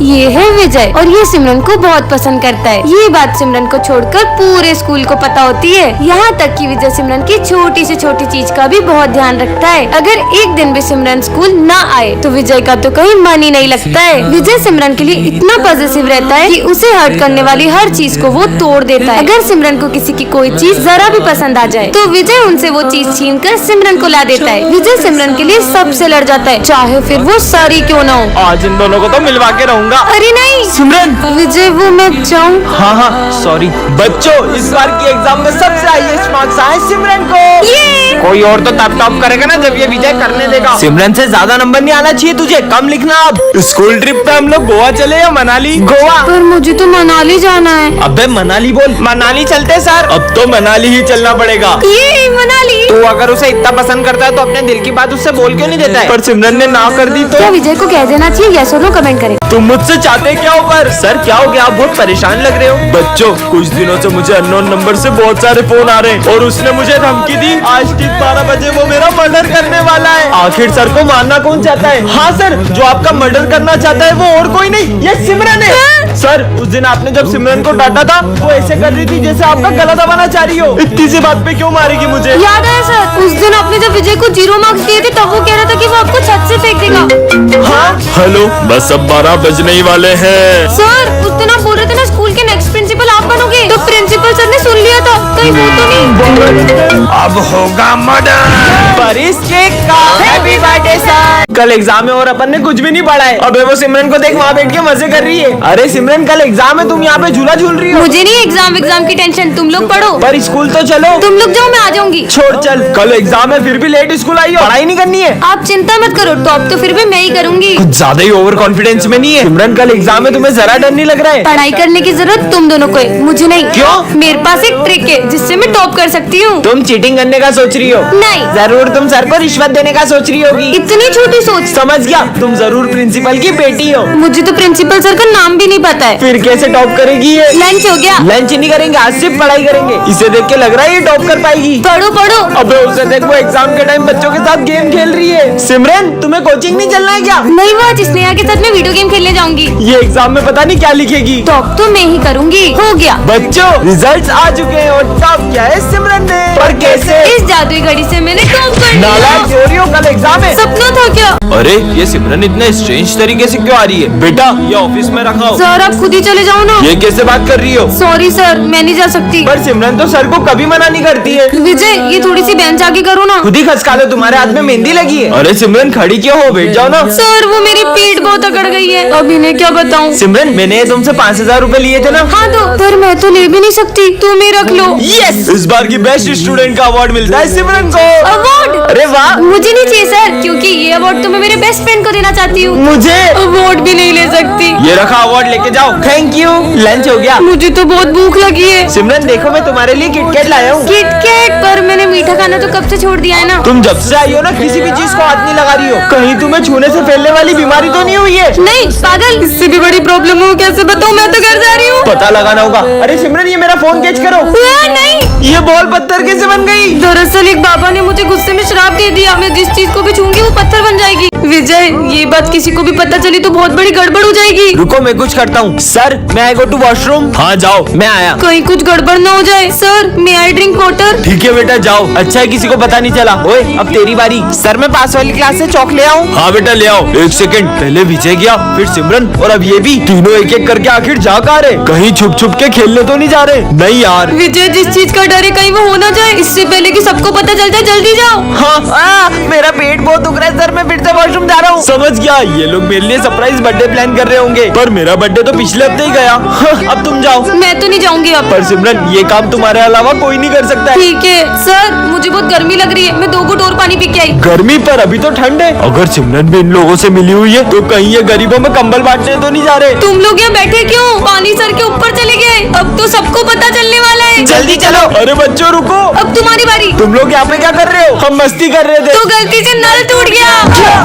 ये है विजय और ये सिमरन को बहुत पसंद करता है। ये बात सिमरन को छोड़कर पूरे स्कूल को पता होती है। यहाँ तक कि विजय सिमरन की छोटी से छोटी चीज का भी बहुत ध्यान रखता है। अगर एक दिन भी सिमरन स्कूल ना आए तो विजय का तो कहीं मन ही नहीं लगता है। विजय सिमरन के लिए इतना पॉजिटिव रहता है कि उसे हर्ट करने वाली हर चीज को वो तोड़ देता है। अगर सिमरन को किसी की कोई चीज जरा भी पसंद आ जाए तो विजय उनसे वो चीज छीन कर सिमरन को ला देता है। विजय सिमरन के लिए सबसे लड़ जाता है, चाहे फिर वो सारी क्यों ना हो। आज इन दोनों को तो मिलवा के रहूंगा। अरे नहीं सिमरन, विजय, वो मैं जाऊँ। हाँ सॉरी। बच्चों, इस बार की एग्जाम में सबसे हाईएस्ट मार्क्स आए सिमरन को। कोई और तो तब टॉप करेगा ना जब ये विजय करने देगा। सिमरन से ज्यादा नंबर नहीं आना चाहिए तुझे, कम लिखना। अब स्कूल ट्रिप पे हम लोग गोवा चले या मनाली? गोवा। पर मुझे तो मनाली जाना है। अबे मनाली बोल। मनाली चलते सर। अब तो मनाली ही चलना पड़ेगा। ये मनाली। तू अगर उसे इतना पसंद करता है तो अपने दिल की बात उससे बोल क्यों नहीं देता है? पर सिमरन ने ना कर दी तो क्या विजय को कह देना चाहिए? यस और नो कमेंट करें। तुम मुझसे चाहते क्या हो? पर सर क्या हो गया, आप बहुत परेशान लग रहे हो। बच्चों, कुछ दिनों से मुझे अननोन नंबर से बहुत सारे फोन आ रहे हैं और उसने मुझे धमकी दी आज ठीक 12 बजे वो मेरा मर्डर करने वाला है। आखिर सर को मारना कौन चाहता है? हाँ सर, जो आपका मर्डर करना चाहता है वो और कोई नहीं, ये सिमरन है। सर, उस दिन आपने जब सिमरन को डांटा था वो ऐसे कर रही थी जैसे आपका गला दबाना चाह रही हो। इतनी सी बात पे क्यों मारेगी मुझे? याद है सर, उस दिन आपने जब विजय को 0 मार्क्स दिए थे तब वो कह रहा था कि वो आपको छत से फेंक देगा। हाँ हेलो, बस अब 12 बजने ही वाले हैं। सर, उस दिन आप बोल रहे थे ना स्कूल के नेक्स्ट प्रिंसिपल आप बनोगे, तो प्रिंसिपल सर ने सुन लिया था, कहीं वो तो नहीं? अब होगा मर्डर। पर इसके हैप्पी बर्थडे सर। कल एग्जाम है और अपन ने कुछ भी नहीं पढ़ा है। अबे वो सिमरन को देख वहाँ बैठ के मजे कर रही है। अरे सिमरन, कल एग्जाम है, तुम यहाँ पे झूला झूल रही हो। मुझे नहीं एग्जाम की टेंशन, तुम लोग पढ़ो। पर स्कूल तो चलो। तुम लोग जाओ, मैं आ जाऊंगी। छोड़ चल, कल एग्जाम है फिर भी लेट स्कूल आई हो। पढ़ाई नहीं करनी है? आप चिंता मत करो, टॉप तो फिर भी मैं ही करूंगी। कुछ ज्यादा ही ओवर कॉन्फिडेंस में नहीं है? सिमरन, कल एग्जाम है, तुम्हें जरा डर नहीं लग रहा है? पढ़ाई करने की जरूरत तुम दोनों को है, मुझे नहीं। क्यों? मेरे पास एक ट्रिक है जिससे मैं टॉप कर सकती हूँ। तुम चीटिंग करने का सोच रही हो? नहीं। जरूर तुम सर को रिश्वत देने का सोच रही होगी। इतनी छोटी सोच। समझ गया, तुम जरूर प्रिंसिपल की बेटी हो। मुझे तो प्रिंसिपल सर का नाम भी नहीं पता है। फिर कैसे टॉप करेगी ये? लंच हो गया? लंच नहीं करेंगे, आज सिर्फ पढ़ाई करेंगे। इसे देख के लग रहा है ये टॉप कर पाएगी। पढ़ो पढ़ो। अबे उसे देख, वो एग्जाम के टाइम बच्चों के साथ गेम खेल रही है। सिमरन, तुम्हें कोचिंग नहीं चलना है क्या? नहीं, वो आज स्नेहा के साथ मैं वीडियो गेम खेलने जाऊंगी। ये एग्जाम में पता नहीं क्या लिखेगी। टॉप तो मैं ही करूंगी। हो गया बच्चों, रिजल्ट्स आ चुके हैं और टॉप किया है सिमरन ने। पर कैसे? इस जादुई घड़ी से मैंने टॉप कर नालायक लिया। चोरी हो, कल एग्जाम है। सपना था क्या? अरे ये सिमरन इतने स्ट्रेंज तरीके से क्यों आ रही है? बेटा, ये ऑफिस में रखा हो। सर, आप खुद ही चले जाओ ना। ये कैसे बात कर रही हो? सॉरी सर, मैं नहीं जा सकती। पर सिमरन तो सर को कभी मना नहीं करती है। विजय, ये थोड़ी सी बेंच आगे करो ना। खुद ही खसका लो, तुम्हारे हाथ में मेहंदी लगी है। अरे सिमरन, खड़ी क्यों हो? बैठ जाओ ना। सर, वो मेरी पीठ बहुत अकड़ गई है, अब इन्हें क्या बताऊं? सिमरन, मैंने तुमसे 5000 रूपए लिए थे ना? हाँ तो, पर मैं तो ले भी नहीं सकती, तुम ही रख लो। यस, इस बार की बेस्ट स्टूडेंट का अवार्ड मिलता है सिमरन को। अवार्ड? अरे वाह। मुझे नहीं चाहिए सर, क्योंकि ये अवार्ड तो मैं मेरे बेस्ट फ्रेंड को देना चाहती हूँ। मुझे अवार्ड भी नहीं ले सकती। ये रखा, अवार्ड लेके जाओ। Thank you. लंच हो गया? मुझे तो बहुत भूख लगी है। सिमरन देखो, मैं तुम्हारे लिए किटकैट लाया हूँ। किटकैट? पर मैंने मीठा खाना तो कब से छोड़ दिया है ना। तुम जब से आई हो ना, किसी भी चीज को हाथ नहीं लगा रही हो। कहीं तुम्हें छूने से फैलने वाली बीमारी तो नहीं हुई है? नहीं पागल, इससे भी बड़ी प्रॉब्लम हो, कैसे बताऊँ? मैं तो घर जा रही हूँ। पता लगाना होगा। अरे सिमरन, ये मेरा फोन कैच करो। नहीं, ये बॉल पत्थर कैसे बन गई? दरअसल एक बाबा ने मुझे गुस्से में श्राप दे दिया, मैं जिस चीज को भी छूंगी वो पत्थर बन जाएगी। विजय, ये बात किसी को भी पता चली तो बहुत बड़ी गड़बड़ हो जाएगी। रुको, मैं कुछ करता हूँ। सर, मैं आई गो टू वॉशरूम। हाँ जाओ, मैं आया। कहीं कुछ गड़बड़ ना हो जाए। सर, मैं आई ड्रिंक वाटर। ठीक है बेटा, जाओ। अच्छा है किसी को पता नहीं चला। ओए, अब तेरी बारी। सर, मैं पास वाली क्लास से चौक ले आऊँ? हाँ बेटा, ले आओ। एक सेकंड, पहले विजय गया, फिर सिमरन और अब ये भी। तीनों एक एक करके आखिर जा कहाँ रहे? कहीं छुप छुप के खेलने तो नहीं जा रहे? नहीं यार। विजय, जिस चीज का डर है कहीं वो हो ना जाए, इससे पहले कि सबको पता चल जाए, जल्दी जाओ। हाँ, मेरा पेट बहुत दुख रहा है सर, मैं फिर से वॉशरूम जा रहा हूँ। समझ गया, ये लोग मेरे लिए सरप्राइज बर्थडे प्लान कर रहे होंगे। पर मेरा बर्थडे तो पिछले हफ्ते ही गया। अब तुम जाओ। मैं तो नहीं जाऊंगी अब। पर सिमरन, ये काम तुम्हारे अलावा कोई नहीं कर सकता है। ठीक है सर, मुझे बहुत गर्मी लग रही है, मैं 2 घूंट और पानी पी के आई। गर्मी? पर अभी तो ठंड है। अगर सिमरन भी इन लोगों से मिली हुई है तो कहीं ये गरीबों में कंबल बांटने तो नहीं जा रहे? तुम लोग यहाँ बैठे क्यों? पानी सर के ऊपर चले गए, अब तो सबको पता चलने वाला है। जल्दी चलो। अरे बच्चों रुको, अब तुम्हारी बारी। तुम लोग यहाँ पे क्या कर रहे हो? हम मस्ती कर रहे थे। तो गलती से नल टूट गया।